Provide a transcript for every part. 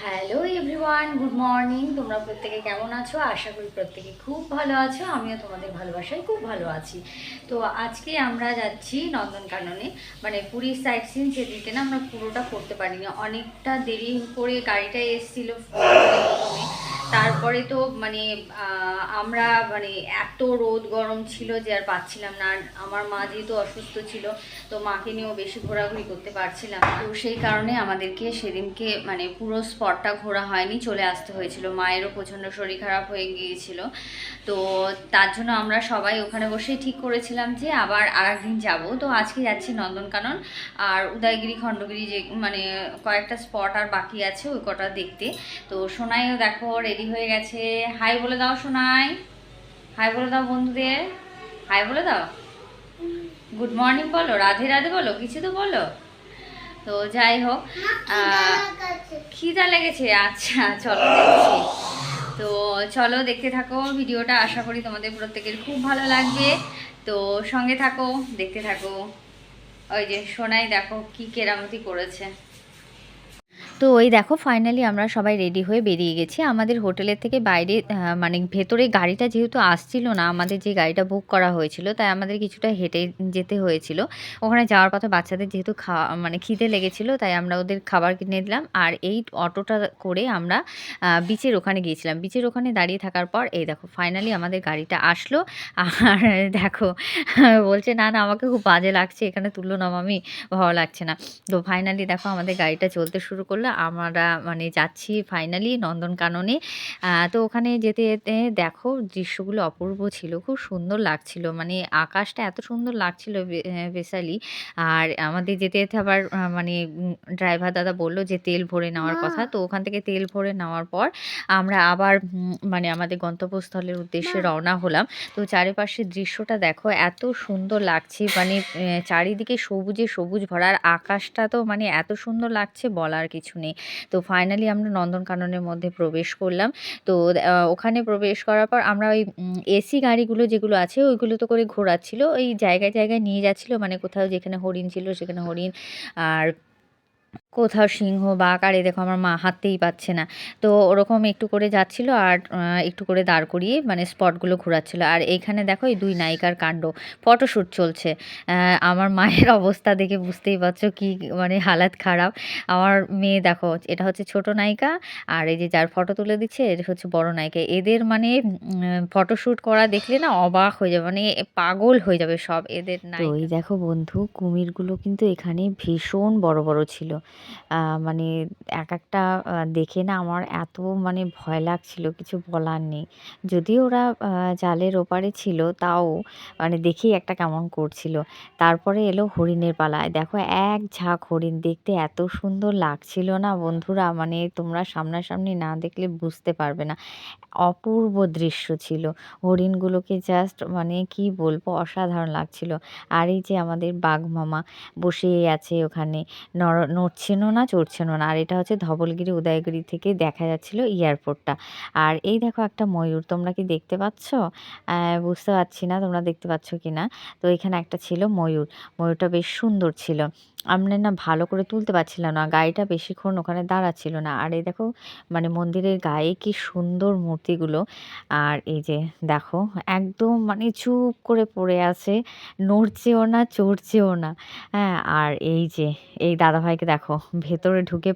Hello everyone, good morning. তোমরা প্রত্যেকে কেমন আছো? আশা করি প্রত্যেকে খুব ভালো আছো। আমিও তোমাদের ভালোবাসায় খুব ভালো আছি। তো আজকে আমরা যাচ্ছি নন্দনকাননে, মানে পুরীর সাইট সিন। সেদিনকে না আমরা পুরোটা করতে পারিনি, অনেকটা দেরি করে গাড়িটা এসেছিল প্রথমে। তারপরে তো মানে আমরা মানে এত রোদ গরম ছিল যে আর পাচ্ছিলাম না। আর আমার মা যেহেতু অসুস্থ ছিল, তো মাকে নিয়েও বেশি ঘোরাঘুরি করতে পারছিলাম না। তো সেই কারণে আমাদেরকে সেদিনকে মানে পুরো স্পটটা ঘোরা হয়নি, চলে আসতে হয়েছিল। মায়েরও প্রচণ্ড শরীর খারাপ হয়ে গিয়েছিল। তো তার জন্য আমরা সবাই ওখানে বসেই ঠিক করেছিলাম যে আবার আরেকদিন যাব। তো আজকে যাচ্ছি নন্দনকানন আর উদয়গিরি, খণ্ডগিরি, যে মানে কয়েকটা স্পট আর বাকি আছে ওই কটা দেখতে। তো সোনাইও দেখো রেডি হয়ে গেছে। হাই বলে দাও সোনাই, হাই বলে দাও বন্ধুদের, হাই বলে দাও, গুড মর্নিং বলো, রাধে রাধে বলো, কিছু তো বলো। তো যাই হোক, খিদা লেগেছে, আচ্ছা চলো দেখছি। তো চলো দেখতে থাকো ভিডিওটা, আশা করি তোমাদের প্রত্যেকের খুব ভালো লাগবে। তো সঙ্গে থাকো, দেখতে থাকো। ওই যে সোনাই দেখো কি কেরামতি করেছে। তো ওই দেখো ফাইনালি আমরা সবাই রেডি হয়ে বেরিয়ে গেছি আমাদের হোটেলের থেকে বাইরে। মানে ভেতরে গাড়িটা যেহেতু আসছিল না, আমাদের যে গাড়িটা বুক করা হয়েছিল, তাই আমাদের কিছুটা হেঁটে যেতে হয়েছিল। ওখানে যাওয়ার পথে বাচ্চাদের যেহেতু মানে খিদে লেগেছিল, তাই আমরা ওদের খাবার কিনে দিলাম। আর এই অটোটা করে আমরা বিচের ওখানে গিয়েছিলাম। বিচের ওখানে দাঁড়িয়ে থাকার পর এই দেখো ফাইনালি আমাদের গাড়িটা আসলো। আর দেখো বলছে না না আমাকে খুব বাজে লাগছে, এখানে তুললো না মামি, ভালো লাগছে না। তো ফাইনালি দেখো আমাদের গাড়িটা চলতে শুরু করলো, আমরা মানে যাচ্ছি ফাইনালি নন্দনকাননে। তো ওখানে যেতে যেতে দেখো দৃশ্যগুলো অপূর্ব ছিল, খুব সুন্দর লাগছিল, মানে আকাশটা এত সুন্দর লাগছিল বেসালি। আর আমাদের যেতে যেতে আবার মানে ড্রাইভার দাদা বলল যে তেল ভরে নেওয়ার কথা। তো ওখান থেকে তেল ভরে নেওয়ার পর আমরা আবার মানে আমাদের গন্তব্যস্থলের উদ্দেশ্যে রওনা হলাম। তো চারিপাশের দৃশ্যটা দেখো এত সুন্দর লাগছে, মানে চারিদিকে সবুজে সবুজ ভরা, আর আকাশটা তো মানে এত সুন্দর লাগছে বলার কিছু নেই। তো ফাইনালি আমরা নন্দনকাননের মধ্যে প্রবেশ করলাম। তো ওখানে প্রবেশ করার পর আমরা ওই এসি গাড়িগুলো যেগুলো আছে ওইগুলো তো করে ঘোরাচ্ছিল, ওই জায়গায় জায়গায় নিয়ে যাচ্ছিল, মানে কোথাও যেখানে হরিণ ছিল সেখানে হরিণ, আর কোথাও সিংহ, বাঘ। আর এই দেখো আমার মা হাঁটতেই পারছে না। তো ওরকম একটু করে যাচ্ছিল আর একটু করে দাঁড় করিয়ে মানে স্পটগুলো ঘোরাচ্ছিল। আর এইখানে দেখো এই দুই নায়িকার কাণ্ড, ফটোশ্যুট চলছে। আমার মায়ের অবস্থা দেখে বুঝতেই পারছো কি মানে হালাত খারাপ। আমার মেয়ে দেখো, এটা হচ্ছে ছোট নায়িকা, আর এই যে যার ফটো তুলে দিচ্ছে এটা হচ্ছে বড় নায়িকা। এদের মানে ফটোশ্যুট করা দেখলে না অবাক হয়ে যাবে, মানে পাগল হয়ে যাবে সব এদের নায়িকা। তো এই দেখো বন্ধু, কুমিরগুলো কিন্তু এখানে ভীষণ বড় বড় ছিল। মানে এক একটা দেখে না আমার এত মানে ভয় লাগছিল, কিছু বলার নেই। যদিও ওরা জালের ওপারে ছিল, তাও মানে দেখেই একটা কেমন করছিল। তারপরে এলো হরিণের পালায়, দেখো এক ঝাঁক হরিণ, দেখতে এত সুন্দর লাগছিল না বন্ধুরা, মানে তোমরা সামনাসামনি না দেখলে বুঝতে পারবে না। অপূর্ব দৃশ্য ছিল, হরিণগুলোকে জাস্ট মানে কি বলবো, অসাধারণ লাগছিল। আর এই যে আমাদের বাঘ মামা বসেই আছে ওখানে, নড়ছেনও না চড়ছেনও না। আর এটা হচ্ছে ধবলগিরি উদয়গিরি থেকে দেখা যাচ্ছিল এয়ারপোর্টটা। আর এই দেখো একটা ময়ূর, তোমরা কি দেখতে পাচ্ছ? বুঝতে পারছি না তোমরা দেখতে পাচ্ছ কি না। তো এখানে একটা ছিল ময়ূর, ময়ূরটা বেশ সুন্দর ছিল। আমরা না ভালো করে তুলতে পারছিলাম না, গাড়িটা বেশিক্ষণ ওখানে দাঁড়াচ্ছিল না। আর এই দেখো মানে মন্দিরের গায়ে কি সুন্দর মূর্তিগুলো। আর এই যে দেখো একদম মানে চুপ করে পড়ে আছে, নড়ছেও না চড়ছেও না। হ্যাঁ, আর এই যে এই দাদাভাইকে দেখো ভেতরে ঢুকে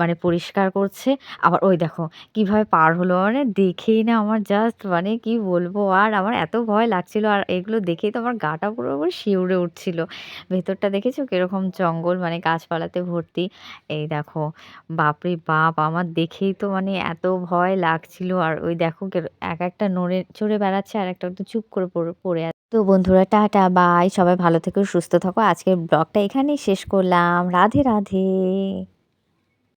মানে পরিষ্কার করছে। আবার ওই দেখো কিভাবে পার হলো, মানে দেখেই না আমার জাস্ট মানে কি বলবো, আর আমার এত ভয় লাগছিল। আর এগুলো দেখেই তো আমার গাটা পুরো শিউরে উঠছিল। ভেতরটা দেখেছো কিরকম জঙ্গল, মানে গাছপালাতে ভর্তি। এই দেখো বাপরে বাপ, আমার দেখেই তো মানে এত ভয় লাগছিল। আর ওই দেখো এক একটা নড়ে চড়ে বেড়াচ্ছে, আর একটা একদম চুপ করে পড়ে আছে। তো বন্ধুরা টাটা বাই, সবাই ভালো থেকো, সুস্থ থাকো। আজকের ব্লগটা এখানেই শেষ করলাম। রাধে রাধে।